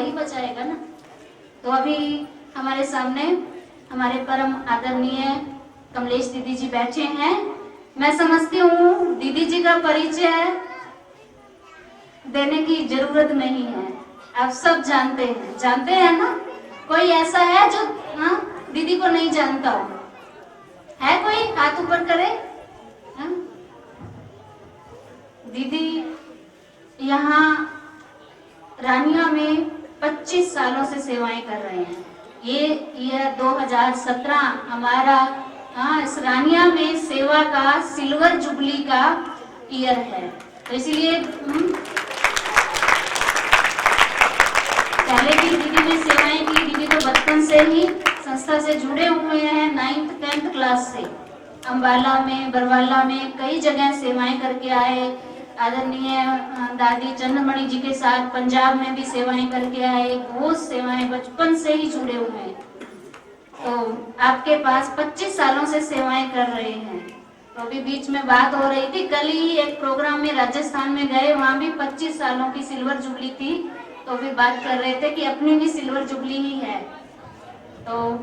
वही बचाएगा ना। तो अभी हमारे सामने हमारे परम आदरणीय कमलेश दीदी जी बैठे हैं। मैं समझती हूँ दीदी जी का परिचय देने की जरूरत नहीं है, आप सब जानते हैं ना। कोई ऐसा है जो दीदी को नहीं जानता हो? है कोई? हाथ ऊपर करे। दीदी यहाँ रानिया में 25 सालों से सेवाएं कर रहे हैं। ये 2017 हमारा इस रानिया में सेवा का सिल्वर जुबली का ईयर है। तो इसलिए पहले भी दीदी ने सेवाएं की। दीदी तो बचपन से ही संस्था से जुड़े हुए हैं, 9th 10th क्लास से। अम्बाला में, बरवाला में कई जगह सेवाएं करके आए। आदरणीय दादी चंद्रमणि जी के साथ पंजाब में भी सेवाएं करके आए। बहुत सेवाएं बचपन से ही जुड़े हुए हैं। तो आपके पास 25 सालों से सेवाएं कर रहे हैं। तो अभी बीच में बात हो रही थी, कल ही एक प्रोग्राम में राजस्थान में गए, वहां भी 25 सालों की सिल्वर जुबली थी। तो भी बात कर रहे थे कि अपनी भी सिल्वर जुबली ही है। तो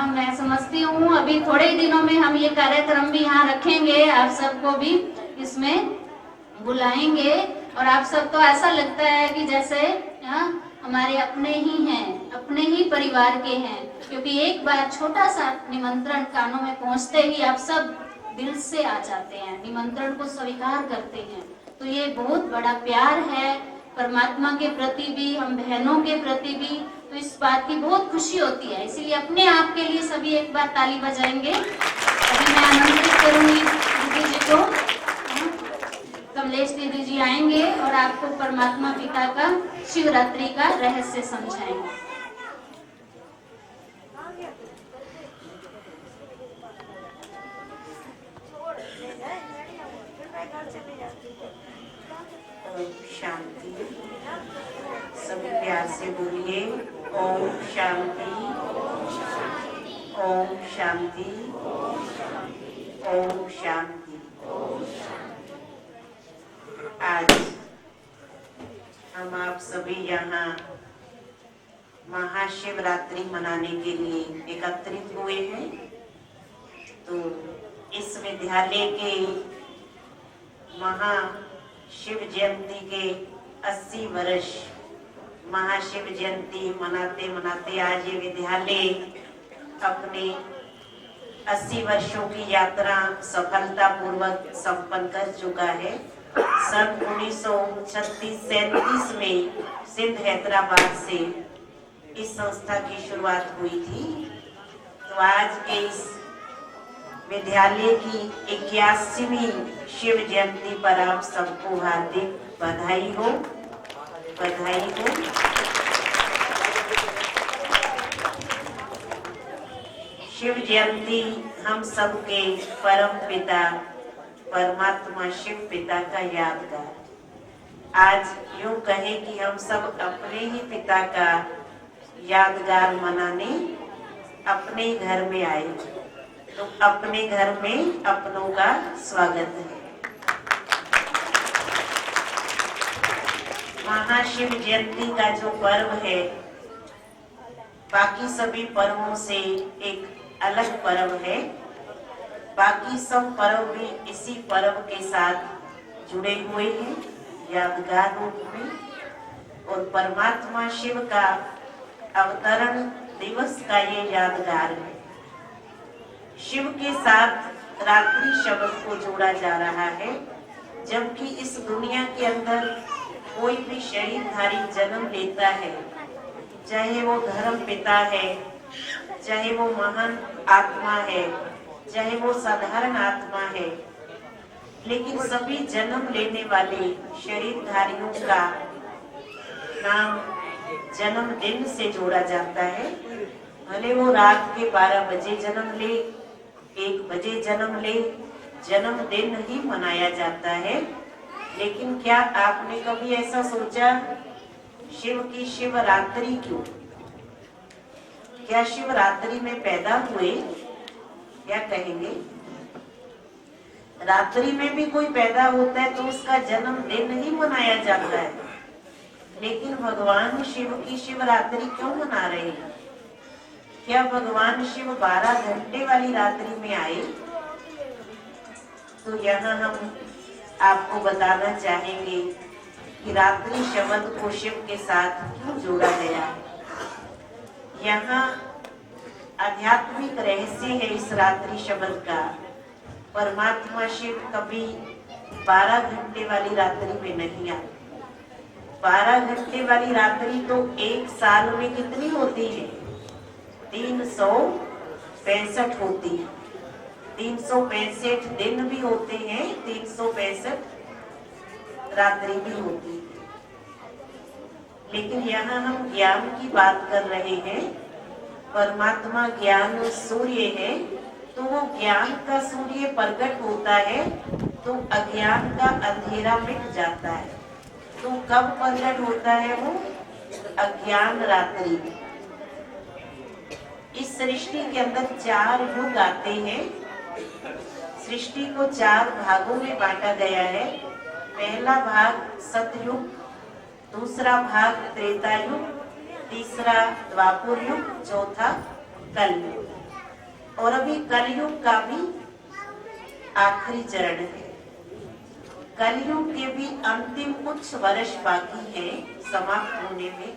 मैं समझती हूँ अभी थोड़े ही दिनों में हम ये कार्यक्रम भी यहाँ रखेंगे, आप सबको भी इसमें बुलाएंगे। और आप सब तो ऐसा लगता है कि जैसे हमारे अपने ही हैं, अपने ही परिवार के हैं, क्योंकि एक बार छोटा सा निमंत्रण कानों में पहुंचते ही आप सब दिल से आ जाते हैं, निमंत्रण को स्वीकार करते हैं। तो ये बहुत बड़ा प्यार है परमात्मा के प्रति भी, हम बहनों के प्रति भी। तो इस बात की बहुत खुशी होती है, इसीलिए अपने आप के लिए सभी एक बार ताली बजाएंगे। अभी मैं आमंत्रित करूंगी दीदी जी को। कमलेश दीदी जी आएंगे और आपको परमात्मा पिता का शिवरात्रि का रहस्य समझाएंगे। ओम शांति। सभी प्यार से बोलिए ओम शांति, ओम शांति, ओम शांति। आज हम आप सभी यहाँ महाशिवरात्रि मनाने के लिए एकत्रित हुए हैं। तो इस विद्यालय के महाशिव जयंती के 80 वर्ष महाशिव जयंती मनाते मनाते आज ये विद्यालय अपने 80 वर्षों की यात्रा सफलता पूर्वक संपन्न कर चुका है। सन 1936-37 में सिंध हैदराबाद से इस संस्था की शुरुआत हुई थी। तो आज के इस विद्यालय की 81वीं शिव जयंती पर आप सबको हार्दिक बधाई हो, बधाई हो। शिव जयंती हम सबके परम पिता परमात्मा शिव पिता का यादगार। आज यूं कहे कि हम सब अपने ही पिता का यादगार मनाने अपने घर में आए। तो अपने घर में अपनों का स्वागत है। महाशिव जयंती का जो पर्व है बाकी सभी पर्वों से एक अलग पर्व है। बाकी सब पर्व भी इसी पर्व के साथ जुड़े हुए हैं यादगार रूप में। और परमात्मा शिव का अवतरण दिवस का ये यादगार है। शिव के साथ रात्रि शब्द को जोड़ा जा रहा है, जबकि इस दुनिया के अंदर कोई भी शरीरधारी जन्म लेता है, चाहे वो धर्म पिता है, चाहे वो महान आत्मा है, चाहे वो साधारण आत्मा है, लेकिन सभी जन्म लेने वाले शरीरधारियों का नाम जन्मदिन से जोड़ा जाता है। भले वो रात के 12 बजे जन्म ले, 1 बजे जन्म ले, जन्मदिन ही मनाया जाता है। लेकिन क्या आपने कभी ऐसा सोचा शिव की शिवरात्रि क्यों? क्या शिवरात्रि में पैदा हुए? क्या कहेंगे? रात्रि में भी कोई पैदा होता है तो उसका जन्मदिन ही मनाया जाता है। लेकिन भगवान शिव की शिवरात्रि क्यों मना रहे हैं? क्या भगवान शिव 12 घंटे वाली रात्रि में आए? तो यहाँ हम आपको बताना चाहेंगे कि रात्रि शब्द को शिव के साथ क्यों जोड़ा गया है। यहाँ आध्यात्मिक रहस्य है इस रात्रि शब्द का। परमात्मा शिव कभी 12 घंटे वाली रात्रि में नहीं आते। 12 घंटे वाली रात्रि तो एक साल में कितनी होती है? 365 होती है। 365 दिन भी होते हैं, 365 रात्रि भी होती है। लेकिन यहाँ हम ज्ञान की बात कर रहे हैं। परमात्मा ज्ञान सूर्य है, तो वो ज्ञान का सूर्य प्रकट होता है तो अज्ञान का अंधेरा मिट जाता है। तो कब प्रकट होता है वो? अज्ञान रात्रि में। इस सृष्टि के अंदर 4 युग आते हैं। सृष्टि को 4 भागों में बांटा गया है। पहला भाग सतयुग, दूसरा भाग त्रेता युग, तीसरा द्वापर युग, चौथा कलयुग। और अभी कलयुग का भी आखिरी चरण है। कलयुग के भी अंतिम कुछ वर्ष बाकी है समाप्त होने में,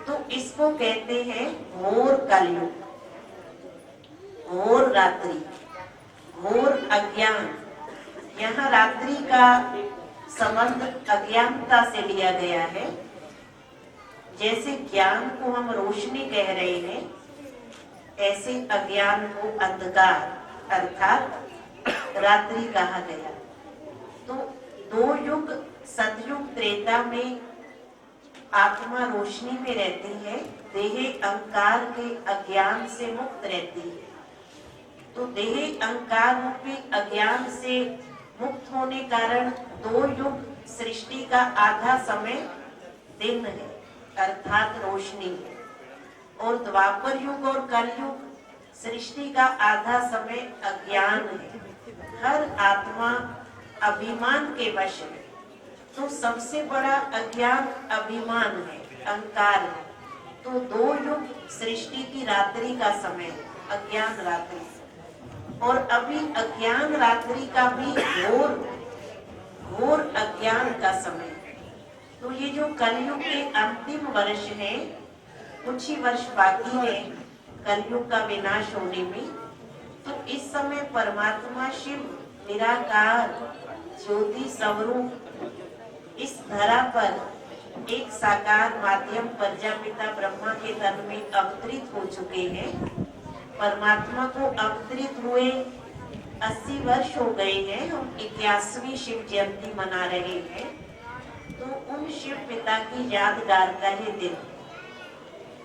तो इसको कहते हैं घोर कलयुग, घोर रात्रि, घोर अज्ञान। यहाँ रात्रि का संबंध अज्ञानता से लिया गया है। जैसे ज्ञान को हम रोशनी कह रहे हैं, ऐसे अज्ञान को अंधकार अर्थात रात्रि कहा गया। तो 2 युग सतयुग त्रेता में आत्मा रोशनी में रहती है, देह अहंकार के अज्ञान से मुक्त रहती है। तो देह अहंकार रूपी अज्ञान से मुक्त होने कारण 2 युग सृष्टि का आधा समय दिन है अर्थात रोशनी है, और द्वापर युग और कलयुग सृष्टि का आधा समय अज्ञान है। हर आत्मा अभिमान के वश है। तो सबसे बड़ा अज्ञान अभिमान है, अहंकार है। तो 2 युग सृष्टि की रात्रि का समय अज्ञान रात्रि, और अभी अज्ञान रात्रि का भी घोर अज्ञान का समय। तो ये जो कलयुग के अंतिम वर्ष है, कुछ ही वर्ष बाकी है कलयुग का विनाश होने में। तो इस समय परमात्मा शिव निराकार ज्योति स्वरूप इस धरा पर एक साकार माध्यम प्रजापिता ब्रह्मा के तन में अवतरित हो चुके हैं। परमात्मा को अवतरित हुए 80 वर्ष हो गए हैं। हम 81वीं शिव जयंती मना रहे हैं। तो उन शिव पिता की यादगार का ये दिन।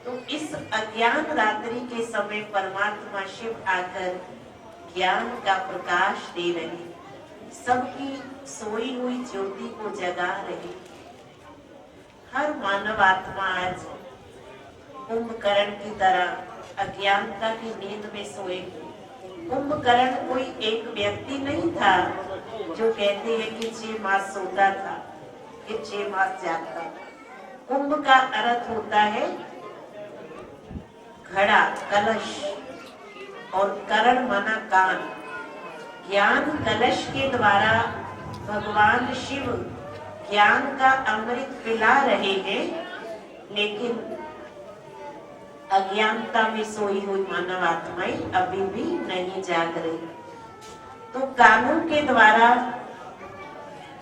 तो इस अज्ञान रात्रि के समय परमात्मा शिव आकर ज्ञान का प्रकाश दे रहे, सबकी सोई हुई ज्योति को जगा रहे। हर मानव आत्मा आज कुंभकर्ण की तरह अज्ञानता की नींद में सोए। कुंभकर्ण कोई एक व्यक्ति नहीं था जो कहते हैं कि 6 मास सोता था, फिर 6 मास जागता। कुंभ का अर्थ होता है घड़ा, कलश, और करण माना कान। ज्ञान कलश के द्वारा भगवान शिव ज्ञान का अमृत पिला रहे हैं, लेकिन अज्ञानता में सोई हुई मानव आत्माएं अभी भी नहीं जाग रही। तो कानों के द्वारा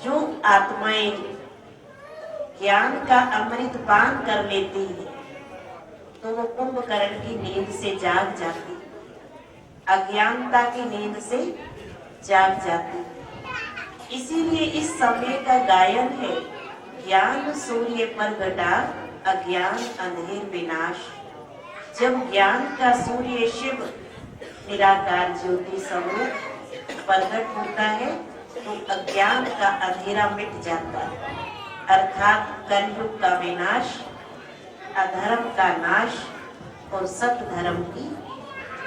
जो आत्माएं ज्ञान का अमृत पान कर लेती है, तो वो कुंभकर्ण की नींद से जाग जाती, अज्ञानता की नींद से जाग जाती। इसीलिए इस समय का गायन है, ज्ञान सूर्य पर घटा अज्ञान अंधेर विनाश। जब ज्ञान का सूर्य शिव निराकार ज्योति स्वरूप प्रकट होता है, तो अज्ञान का अंधेरा मिट जाता है, अर्थात कलयुग का विनाश, अधर्म का नाश और सत्य धर्म की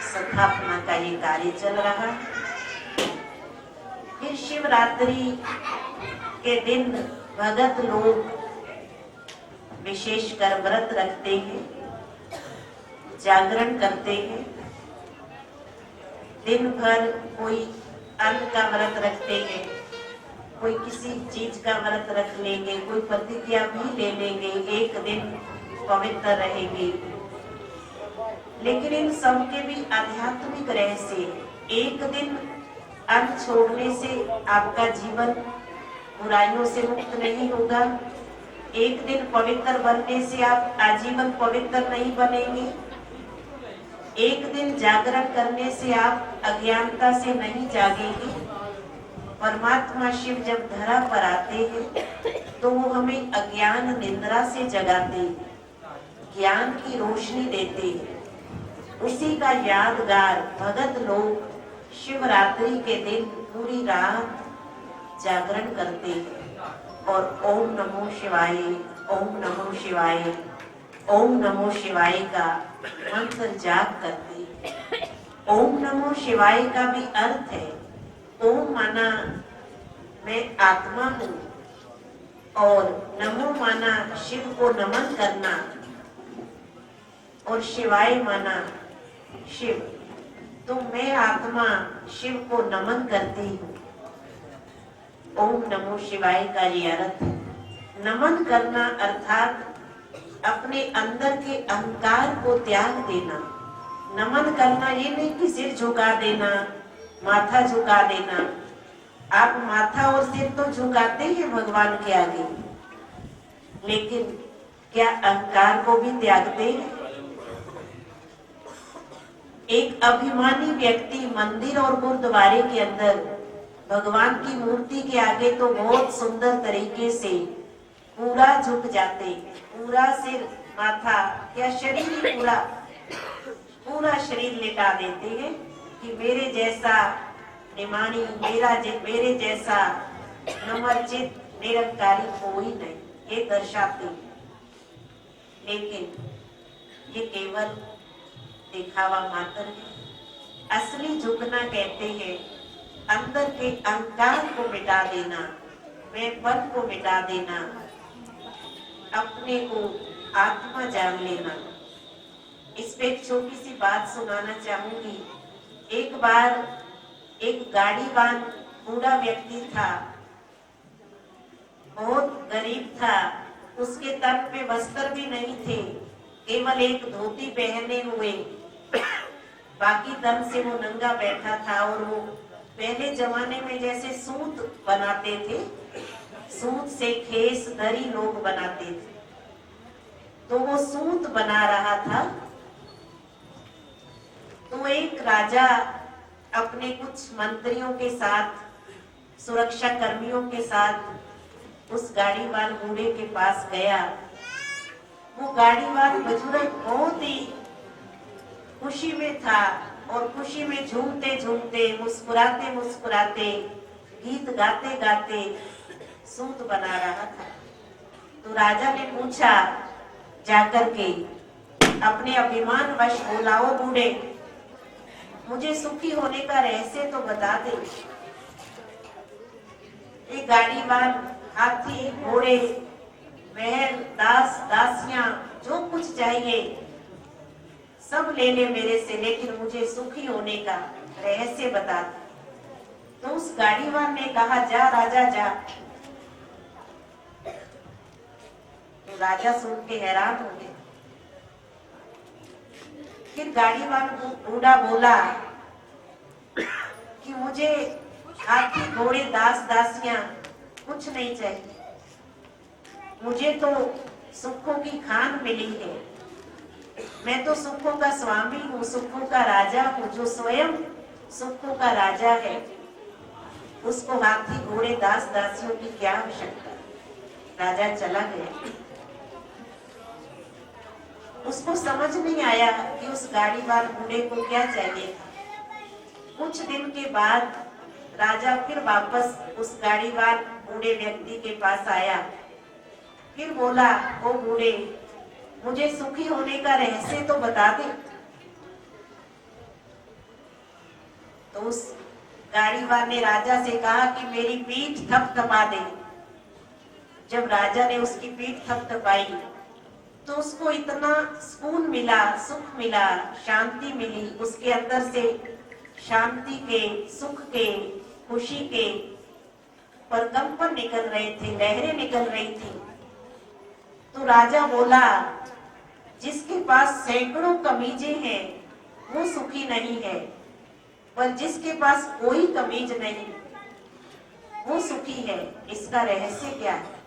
स्थापना का ये कार्य चल रहा है। फिर शिवरात्रि के दिन भगत लोग विशेषकर व्रत रखते हैं, जागरण करते हैं, दिन भर कोई अन्न का व्रत रखते हैं, कोई किसी चीज का व्रत रख लेंगे, कोई प्रतिज्ञा भी ले लेंगे, एक दिन पवित्र रहेंगे। लेकिन इन सब के भी आध्यात्मिक रहस्य, एक दिन अन्न छोड़ने से आपका जीवन बुराइयों से मुक्त नहीं होगा, एक दिन पवित्र बनने से आप आजीवन पवित्र नहीं बनेंगे, एक दिन जागरण करने से आप अज्ञानता से नहीं जागेंगे। परमात्मा शिव जब धरा पर आते हैं तो वो हमें अज्ञान निद्रा से जगाते हैं, ज्ञान की रोशनी देते हैं। उसी का यादगार भगत लोग शिवरात्रि के दिन पूरी रात जागरण करते हैं और ओम नमो शिवाय, ओम नमो शिवाय, ओम नमो शिवाय का मंत्र जाप करते हैं। ओम नमो शिवाय का भी अर्थ है, ओम माना मैं आत्मा हूँ और नमो माना शिव को नमन करना और शिवाय माना शिव, तो मैं आत्मा शिव को नमन करती हूँ। ओम नमो शिवाय का ये अर्थ है। नमन करना अर्थात अपने अंदर के अहंकार को त्याग देना। नमन करना ये नहीं कि सिर झुका देना, माथा झुका देना। आप माथा और सिर तो झुकाते हैं भगवान के आगे, लेकिन क्या अहंकार को भी त्यागते हैं? एक अभिमानी व्यक्ति मंदिर और गुरुद्वारे के अंदर भगवान की मूर्ति के आगे तो बहुत सुंदर तरीके से पूरा झुक जाते, पूरा सिर माथा या शरीर ही पूरा शरीर लेटा देते हैं कि मेरे जैसा निमानी, मेरे जैसा नमर्चित निरंकारी कोई नहीं, ये दर्शाते हैं। लेकिन ये केवल दिखावा मात्र है। असली झुकना कहते हैं अंदर के अहंकार को मिटा देना, मैंपन को मिटा देना, अपने को आत्मा जान लेना। इस पे एक छोटी सी बात सुनाना चाहूंगी। एक बार एक गाड़ीवान बूढ़ा व्यक्ति था, बहुत गरीब था, उसके तन पे वस्त्र भी नहीं थे, केवल एक धोती पहने हुए, बाकी तन से वो नंगा बैठा था। और वो पहले जमाने में जैसे सूत बनाते थे, सूत से खेस दरी लोग बनाते थे, तो वो सूत बना रहा था। तो एक राजा अपने कुछ मंत्रियों के साथ, सुरक्षा कर्मियों के साथ उस गाड़ीवान बूढ़े के पास गया। वो गाड़ीवान बुजुर्ग बहुत ही खुशी में था और खुशी में झूमते झूमते, मुस्कुराते मुस्कुराते, गीत गाते गाते सूत बना रहा था। तो राजा ने पूछा जाकर के, अपने अभिमान वश बोला, ओ बूढ़े, मुझे सुखी होने का रहस्य तो बता दे। ये गाड़ीवान, हाथी, घोड़े, महल, दास दासियां, जो कुछ चाहिए सब ले ले मेरे से, लेकिन मुझे सुखी होने का रहस्य बता दे। तो उस गाड़ीवान ने कहा, जा राजा जा। तो राजा सुन के हैरान हो गए। फिर गाड़ीवान बूढ़ा बोला कि मुझे हाथी, घोड़े, दास दासियां कुछ नहीं चाहिए, मुझे तो सुखों की खान मिली है। मैं तो सुखों का स्वामी हूँ, सुखों का राजा हूँ। जो स्वयं सुखों का राजा है, उसको हाथी, घोड़े, दास दासियों की क्या आवश्यकता। राजा चला गया। उसको समझ नहीं आया कि उस गाड़ीवान बूढ़े को क्या चाहिए था। कुछ दिन के बाद राजा फिर वापस उस गाड़ीवान बूढ़े व्यक्ति के पास आया। फिर बोला, ओ बूढ़े, मुझे सुखी होने का रहस्य तो बता दे। तो उस गाड़ीवान ने राजा से कहा कि मेरी पीठ थपथपा दे। जब राजा ने उसकी पीठ थपथपाई तो उसको इतना सुकून मिला, सुख मिला, शांति मिली, उसके अंदर से शांति के, सुख के, खुशी के परकंपन निकल रहे थे, लहरें निकल रही थी। तो राजा बोला, जिसके पास सैकड़ों कमीजें हैं वो सुखी नहीं है, पर जिसके पास कोई कमीज नहीं वो सुखी है। इसका रहस्य क्या है?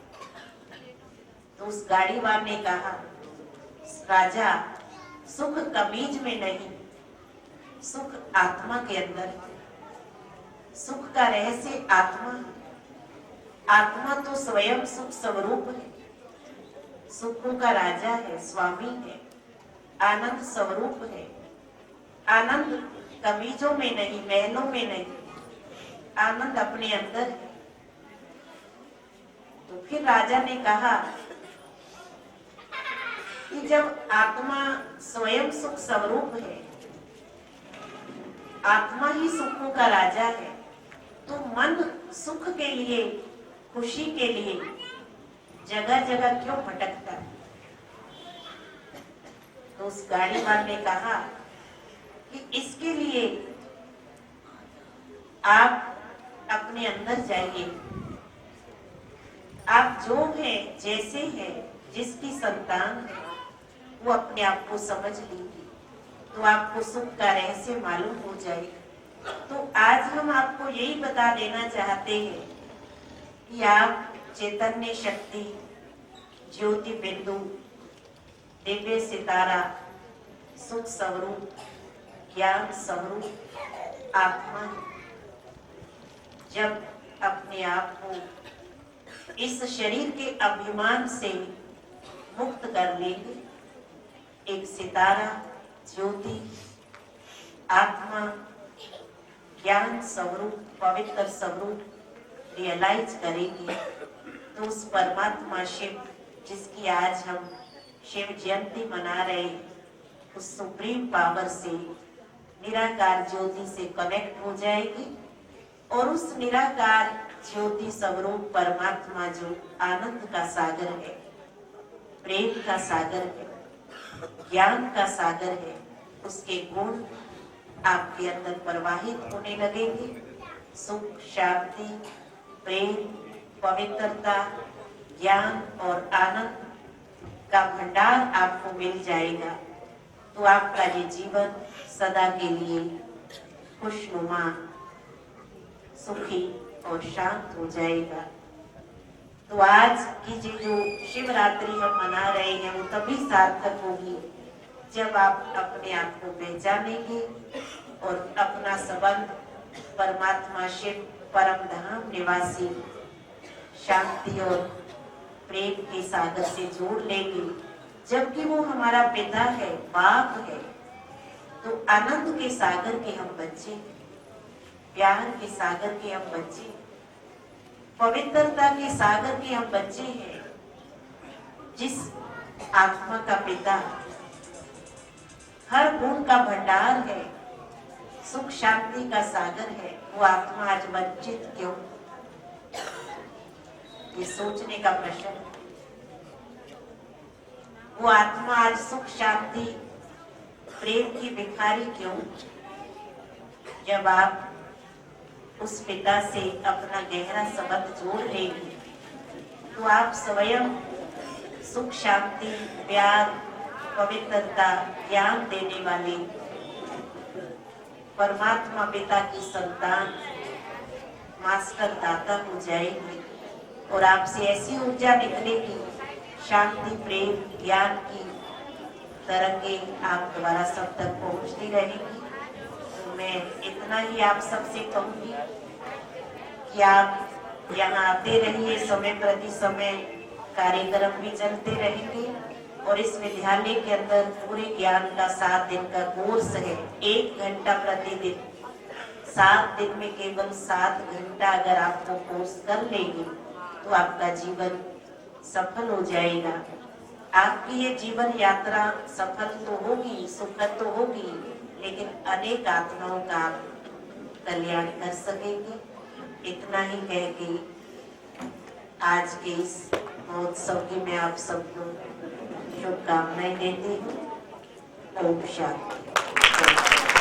तो उस गाड़ीवान ने कहा, राजा, सुख कमीज में नहीं, सुख आत्मा के अंदर है। सुख का रहस्य आत्मा है। आत्मा तो स्वयं सुख स्वरूप है, सुखों का राजा है, स्वामी है, आनंद स्वरूप है। आनंद कमीजों में नहीं, महलों में नहीं, आनंद अपने अंदर है। तो फिर राजा ने कहा कि जब आत्मा स्वयं सुख स्वरूप है, आत्मा ही सुखों का राजा है, तो मन सुख के लिए, खुशी के लिए जगह जगह क्यों भटकता है? तो उस गाड़ीवान ने कहा कि इसके लिए आप अपने अंदर जाइए। आप जो हैं, जैसे हैं, जिसकी संतान है, वो अपने आप को समझ लीजिए, तो आपको सुख का रहस्य मालूम हो जाएगा। तो आज हम आपको यही बता देना चाहते हैं कि आप चैतन्य शक्ति, ज्योति बिंदु, दिव्य सितारा, सुख स्वरूप, ज्ञान स्वरूप आत्मा है। जब अपने आप को इस शरीर के अभिमान से मुक्त कर लेंगे, एक सितारा, ज्योति, आत्मा, ज्ञान स्वरूप, पवित्र स्वरूप रियलाइज करेंगे, तो उस परमात्मा शिव, जिसकी आज हम शिव जयंती मना रहे हैं, उस सुप्रीम पावर से, निराकार ज्योति से कनेक्ट हो जाएगी और उस निराकार ज्योति स्वरूप परमात्मा जो आनंद का सागर है, प्रेम का सागर है, ज्ञान का सागर है, उसके गुण आपके अंदर प्रवाहित होने लगेंगे। सुख, शांति, प्रेम, पवित्रता, ज्ञान और आनंद का भंडार आपको मिल जाएगा। तो आपका ये जीवन सदा के लिए खुशनुमा, सुखी और शांत हो जाएगा। तो आज की जो शिवरात्रि हम मना रहे हैं वो तभी सार्थक होगी जब आप अपने आप को पहचानेंगे और अपना संबंध परमात्मा शिव, परम धाम निवासी, शांति और प्रेम के सागर से जोड़ लेंगे। जबकि वो हमारा पिता है, बाप है, तो आनंद के सागर के हम बच्चे, प्यार के सागर के हम बच्चे, पवित्रता के सागर के हम बच्चे हैं। जिस आत्मा का पिता हर गुण का भंडार है, सुख शांति का सागर है, वो आत्मा आज वंचित क्यों? ये सोचने का प्रश्न है। वो आत्मा आज सुख शांति प्रेम की भिखारी क्यों? जब आप उस पिता से अपना गहरा संबंध जोड़ लेंगे तो आप स्वयं सुख शांति प्यार पवित्रता ज्ञान देने वाले परमात्मा पिता की संतान मास्टर दाता हो जाएंगे और आपसे ऐसी ऊर्जा निकलेगी, शांति प्रेम ज्ञान की तरंगें आप द्वारा सब तक पहुंचती रहेगी। तो मैं इतना ही आप सबसे कहूंगी कि आप यहाँ आते रहिए, समय प्रति समय कार्यक्रम भी चलते रहेंगे और इस विद्यालय के अंदर पूरे ज्ञान का 7 दिन का कोर्स है। 1 घंटा प्रतिदिन, 7 दिन में केवल 7 घंटा अगर आप वो कोर्स कर लेंगे तो आपका जीवन सफल हो जाएगा। आपकी ये जीवन यात्रा सफल तो होगी, सुखद तो होगी, लेकिन अनेक आत्माओं का आप कल्याण कर सकेंगे। इतना ही कह के आज के इस महोत्सव की मैं आप सबको शुभकामनाएं देती हूँ। ओम शांति।